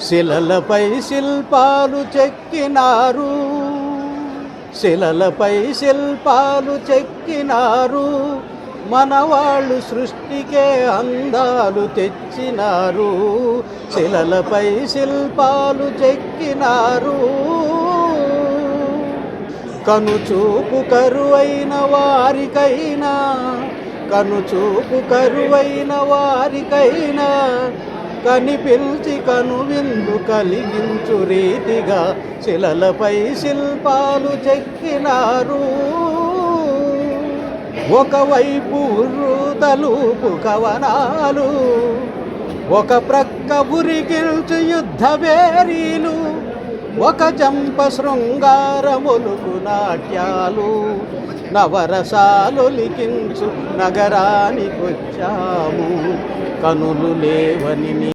శిలలపై శిల్పాలు చెక్కినారు, శిలలపై శిల్పాలు చెక్కినారు, మనవాళ్ళు సృష్టికే అందాలు తెచ్చినారు. శిలలపై శిల్పాలు చెక్కినారు, కనుచూపు కరువైన వారికైనా, కనుచూపు కరువైన వారికైనా కనిపిల్చి కనువిందు కలిగించు రీతిగా శిలలపై శిల్పాలు చెక్కినారు. ఒకవైపు తలుపు కవనాలు, ఒక ప్రక్క ఉరికిల్చు యుద్ధ బేరీలు, ఒక చంప శృంగారములుకు నాట్యాలు, నవరసాలొలికించు నగరానికొచ్చాము, కనులు లేవని